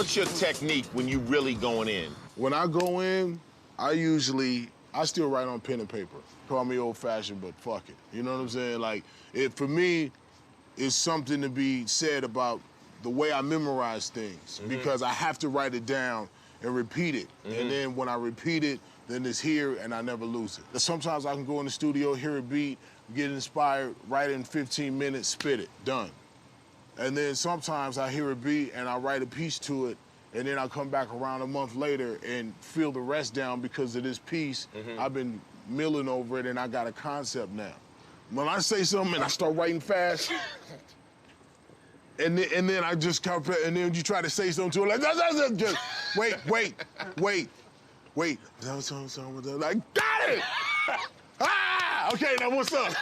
What's your technique when you really going in? When I go in, I still write on pen and paper. Call me old-fashioned, but fuck it. You know what I'm saying? Like, for me, it's something to be said about the way I memorize things, because I have to write it down and repeat it. And then when I repeat it, then it's here and I never lose it. Sometimes I can go in the studio, hear a beat, get inspired, write it in 15 minutes, spit it, done. And then sometimes I hear a beat and I write a piece to it, and then I come back around a month later and feel the rest down because of this piece. I've been milling over it and I got a concept now. When I say something and I start writing fast, and then I just come, and then you try to say something to it, like, just wait. I got it! Okay, now what's up?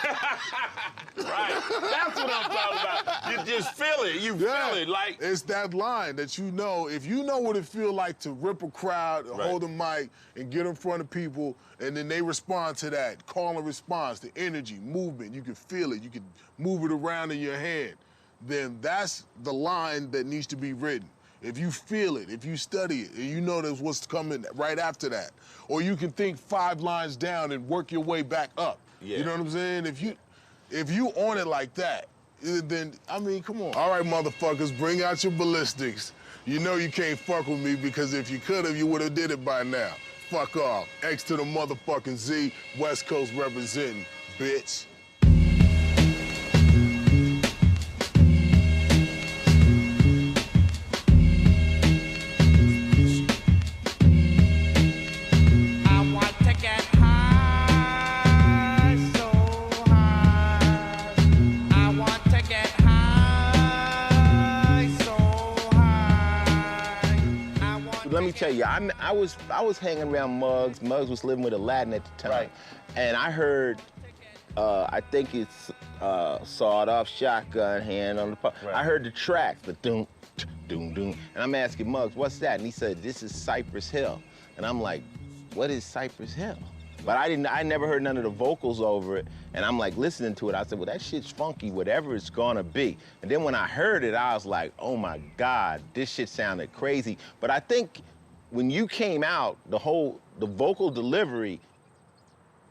Right, that's what I'm talking about. You just feel it, you feel it, like. It's that line that you know, if you know what it feel like to rip a crowd, hold a mic, and get in front of people, and then they respond to that, call and response, the energy, movement, you can feel it, you can move it around in your hand, then that's the line that needs to be written. If you feel it, if you study it, and you know there's what's coming right after that. Or you can think 5 lines down and work your way back up. Yeah. You know what I'm saying? If you on it like that, then, I mean, come on. All right, motherfuckers, bring out your ballistics. You know you can't fuck with me, because if you could've, you would've did it by now. Fuck off. X to the motherfucking Z, West Coast representing, bitch. Let me tell you, I was hanging around Muggs. Muggs was living with Aladdin at the time, and I heard, I think it's sawed-off shotgun, hand on the pump. I heard the tracks, the doom, doom, doom, and I'm asking Muggs, what's that? And he said, this is Cypress Hill, and I'm like, what is Cypress Hill? But I never heard none of the vocals over it, and I'm like listening to it. I said, well, that shit's funky, whatever it's gonna be. And then when I heard it, I was like, oh my God, this shit sounded crazy. But I think when you came out, the vocal delivery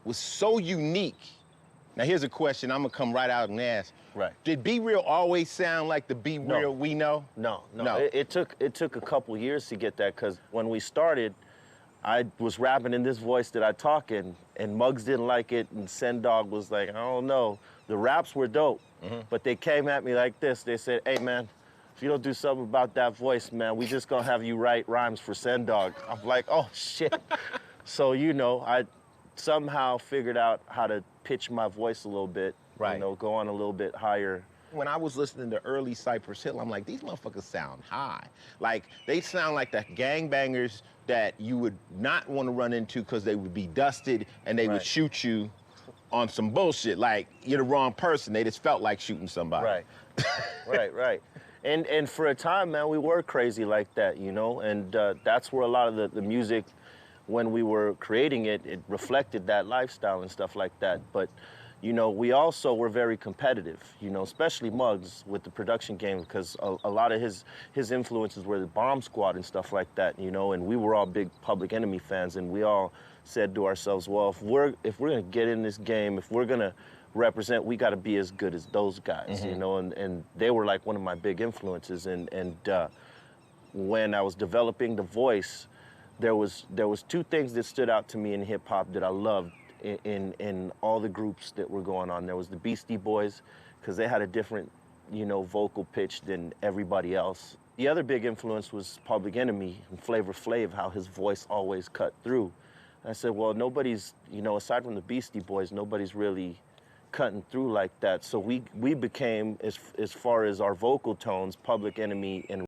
was so unique. Now here's a question I'm gonna come right out and ask. Right. Did Be Real always sound like the Be Real we know? No. It took a couple years to get that, because when we started, I was rapping in this voice that I talk in, and Muggs didn't like it, and Sendog was like, I don't know. The raps were dope, but they came at me like this. They said, hey, man, if you don't do something about that voice, man, we just gonna have you write rhymes for Sendog. I'm like, oh, shit. So, you know, I somehow figured out how to pitch my voice a little bit, you know, go on a little bit higher. When I was listening to early Cypress Hill, I'm like, these motherfuckers sound high. Like, they sound like the gangbangers that you would not want to run into because they would be dusted and they would shoot you on some bullshit. Like, you're the wrong person. They just felt like shooting somebody. Right. And for a time, man, we were crazy like that, you know? And that's where a lot of the music, when we were creating it, it reflected that lifestyle and stuff like that. But you know, we also were very competitive, you know, especially Muggs with the production game, because a lot of his influences were the Bomb Squad and stuff like that, you know, and we were all big Public Enemy fans, and we all said to ourselves, well, if we're gonna get in this game, if we're gonna represent, we gotta be as good as those guys, you know, and they were like one of my big influences, and when I was developing the voice, there was 2 things that stood out to me in hip hop that I loved in all the groups that were going on. There was the Beastie Boys, because they had a different, you know, vocal pitch than everybody else. The other big influence was Public Enemy and Flavor Flav, how his voice always cut through. I said, well, nobody's, you know, aside from the Beastie Boys, nobody's really cutting through like that. So we became, as far as our vocal tones, Public Enemy and